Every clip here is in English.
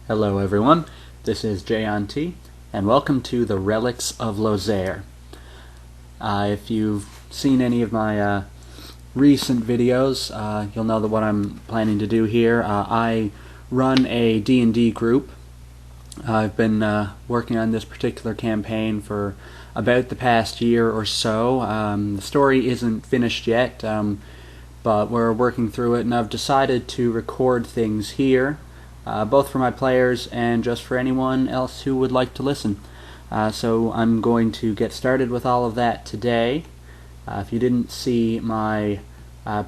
Hello everyone, this is JayonT, and welcome to the Relics of Lozare. If you've seen any of my recent videos, you'll know that what I'm planning to do here. I run a D&D group. I've been working on this particular campaign for about the past year or so. The story isn't finished yet, but we're working through it, and I've decided to record things here. Both for my players and just for anyone else who would like to listen. So I'm going to get started with all of that today. If you didn't see my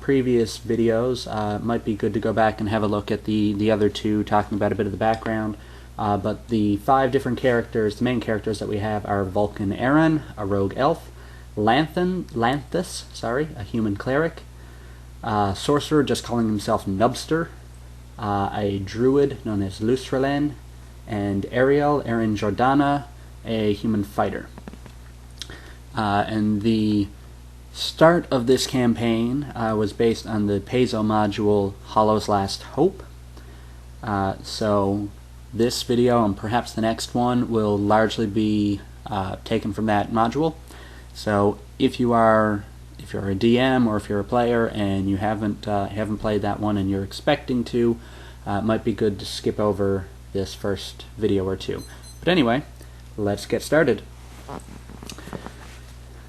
previous videos, it might be good to go back and have a look at the other two, talking about a bit of the background. But the 5 different characters, the main characters that we have, are Vulcan Aaron, a rogue elf, Lanthus, a human cleric, sorcerer just calling himself Nubster, a druid known as Luzralen, and Erin Jordana, a human fighter. And the start of this campaign was based on the Paizo module Hollow's Last Hope. So this video and perhaps the next one will largely be taken from that module. So if you're a DM or if you're a player and you haven't played that one and you're expecting to, it might be good to skip over this first video or two. But anyway, let's get started.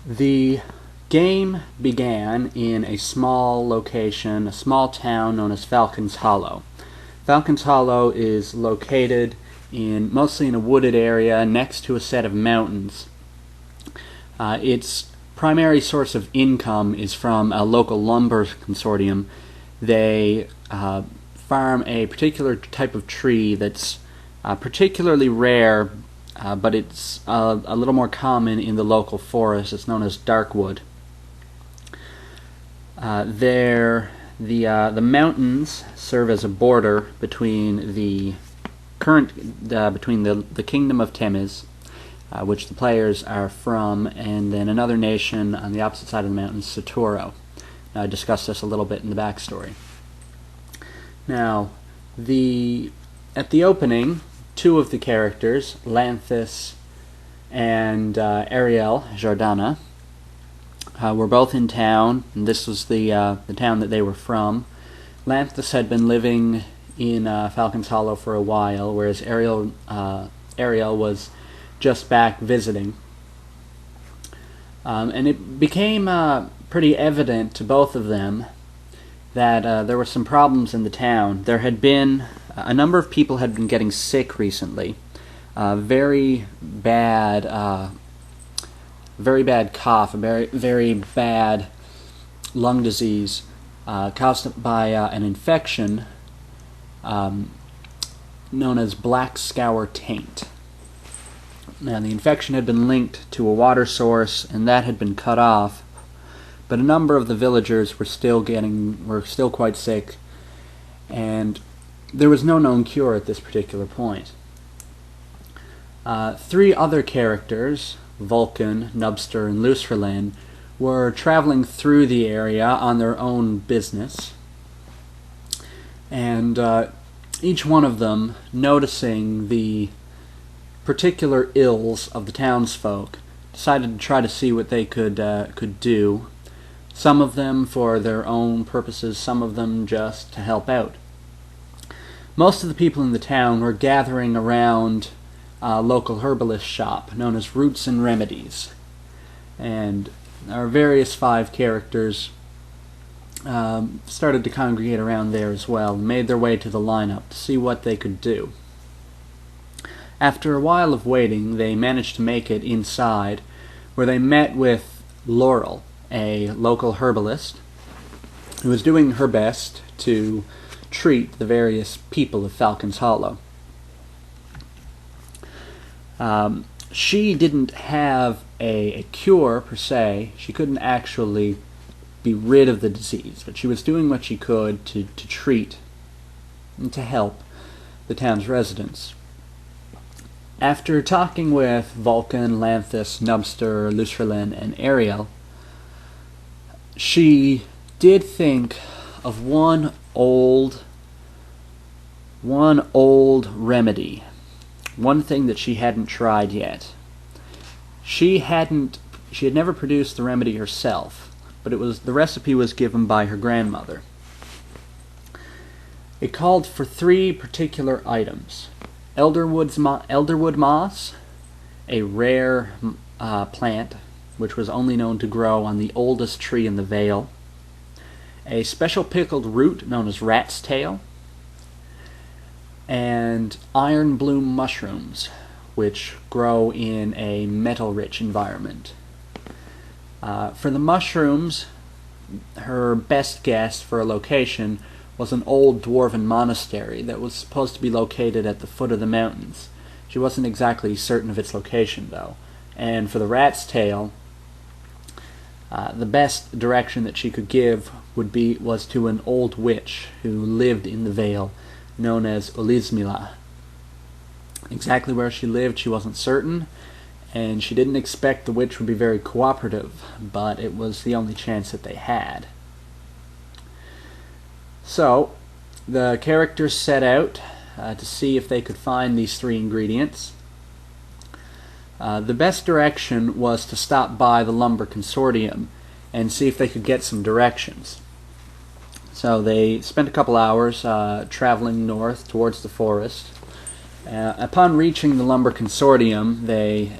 The game began in a small location, a small town known as Falcon's Hollow. Falcon's Hollow is located mostly in a wooded area next to a set of mountains. Its primary source of income is from a local lumber consortium. They farm a particular type of tree that's particularly rare, but it's a little more common in the local forest. It's known as darkwood. The mountains serve as a border between the kingdom of Temiz, which the players are from, and then another nation on the opposite side of the mountains, Saturo. I discussed this a little bit in the backstory. Now, at the opening, 2 of the characters, Lanthus and Ariel Jordana, were both in town, and this was the town that they were from. Lanthus had been living in Falcon's Hollow for a while, whereas Ariel was just back visiting. And it became pretty evident to both of them that there were some problems in the town. There had been a number of people had been getting sick recently. Very bad cough, a very bad lung disease caused by an infection known as black scour taint. Now, the infection had been linked to a water source, and that had been cut off, but a number of the villagers were still quite sick, and there was no known cure at this particular point. 3 other characters, Vulcan, Nubster, and Luzralen, were traveling through the area on their own business, and each one of them, noticing the particular ills of the townsfolk, decided to try to see what they could do. Some of them for their own purposes, some of them just to help out. Most of the people in the town were gathering around a local herbalist shop known as Roots and Remedies, and our various 5 characters started to congregate around there as well, and made their way to the lineup to see what they could do. After a while of waiting, they managed to make it inside, where they met with Laurel, a local herbalist, who was doing her best to treat the various people of Falcon's Hollow. She didn't have a cure, per se. She couldn't actually be rid of the disease, but she was doing what she could to treat and to help the town's residents. After talking with Vulcan, Lanthus, Nubster, Luzralen, and Ariel, she did think of one old one old remedy, one thing that she hadn't tried yet. She had never produced the remedy herself, but the recipe was given by her grandmother. It called for 3 particular items: elderwood moss, a rare plant which was only known to grow on the oldest tree in the Vale, a special pickled root known as rat's tail, and iron bloom mushrooms, which grow in a metal-rich environment. For the mushrooms, her best guess for a location was an old dwarven monastery that was supposed to be located at the foot of the mountains. She wasn't exactly certain of its location, though. And for the rat's tail, the best direction that she could give was to an old witch who lived in the Vale, known as Olismila. Exactly where she lived she wasn't certain, and she didn't expect the witch would be very cooperative, but it was the only chance that they had. So, the characters set out to see if they could find these 3 ingredients. The best direction was to stop by the Lumber Consortium and see if they could get some directions. So they spent a couple hours traveling north towards the forest. Upon reaching the Lumber Consortium, they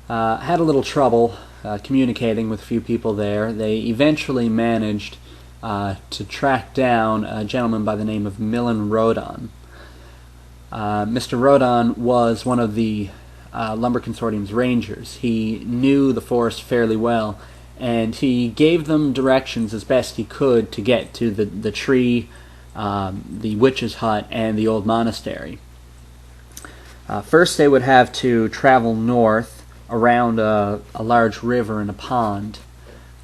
had a little trouble communicating with a few people there. They eventually managed to track down a gentleman by the name of Millen Rodon. Mr. Rodon was one of the Lumber Consortium's rangers. He knew the forest fairly well, and he gave them directions as best he could to get to the tree, the witch's hut, and the old monastery. First they would have to travel north around a large river and a pond.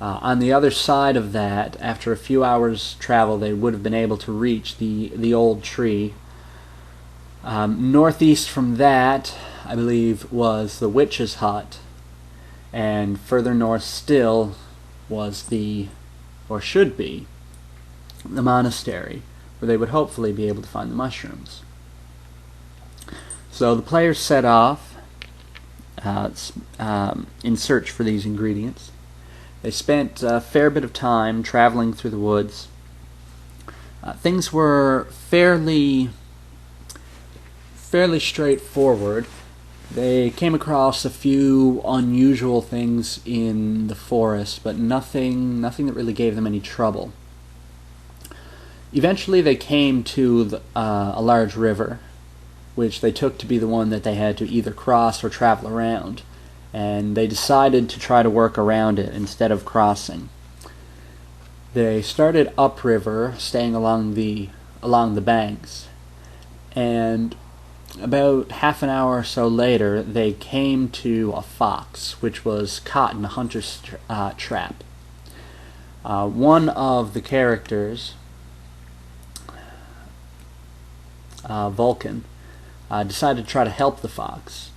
On the other side of that, after a few hours' travel, they would have been able to reach the old tree. Northeast from that, I believe, was the witch's hut, and further north still was or should be, the monastery, where they would hopefully be able to find the mushrooms. So the players set off in search for these ingredients. They spent a fair bit of time traveling through the woods. Things were fairly straightforward. They came across a few unusual things in the forest, but nothing that really gave them any trouble. Eventually they came to a large river, which they took to be the one that they had to either cross or travel around, and they decided to try to work around it instead of crossing. They started upriver, staying along the banks, and about half an hour or so later they came to a fox which was caught in a hunter's trap. One of the characters, Vulcan, decided to try to help the fox.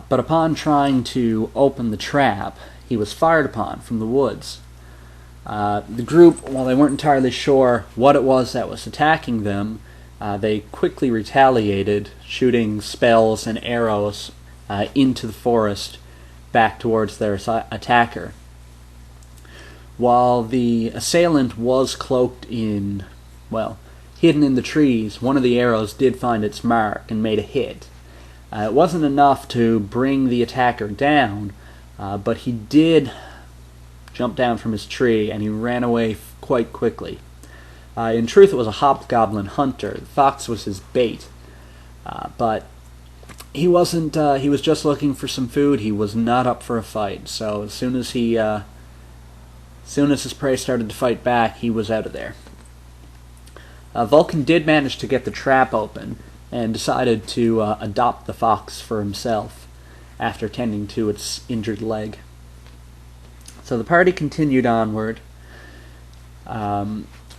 But upon trying to open the trap, he was fired upon from the woods. The group, while they weren't entirely sure what it was that was attacking them, they quickly retaliated, shooting spells and arrows into the forest back towards their attacker. While the assailant was cloaked hidden in the trees, one of the arrows did find its mark and made a hit. It wasn't enough to bring the attacker down, but he did jump down from his tree and he ran away quite quickly. In truth, it was a hobgoblin hunter. The fox was his bait, but he wasn't. He was just looking for some food. He was not up for a fight. So as soon as his prey started to fight back, he was out of there. Vulcan did manage to get the trap open and decided to adopt the fox for himself after tending to its injured leg. So the party continued onward,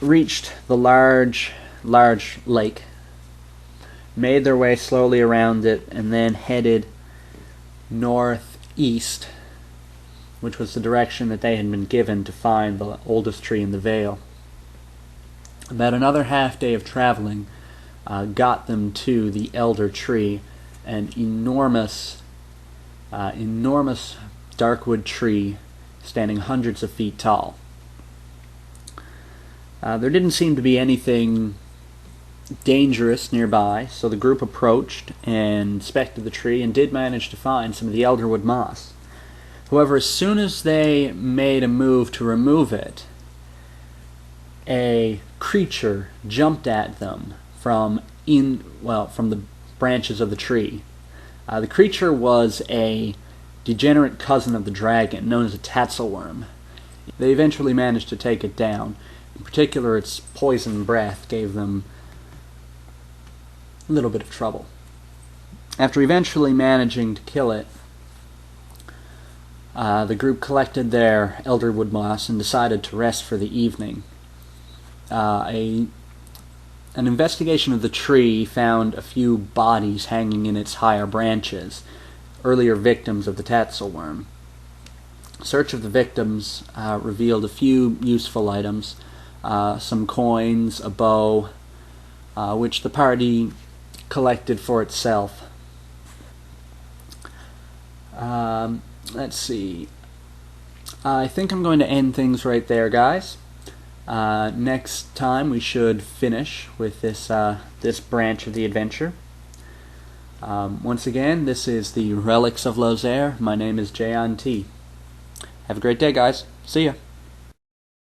reached the large lake, made their way slowly around it, and then headed northeast, which was the direction that they had been given to find the oldest tree in the Vale. About another half day of traveling got them to the elder tree, an enormous darkwood tree standing hundreds of feet tall. There didn't seem to be anything dangerous nearby, so the group approached and inspected the tree and did manage to find some of the elderwood moss. However, as soon as they made a move to remove it, a creature jumped at them from the branches of the tree. The creature was a degenerate cousin of the dragon, known as a tatzelworm. They eventually managed to take it down. In particular, its poison breath gave them a little bit of trouble. After eventually managing to kill it, the group collected their elderwood moss and decided to rest for the evening. An investigation of the tree found a few bodies hanging in its higher branches, earlier victims of the tatzelworm. Search of the victims revealed a few useful items, some coins, a bow, which the party collected for itself. Let's see. I think I'm going to end things right there, guys. Next time we should finish with this branch of the adventure. Once again, this is the Relics of Lozare. My name is JayonT. Have a great day, guys. See ya.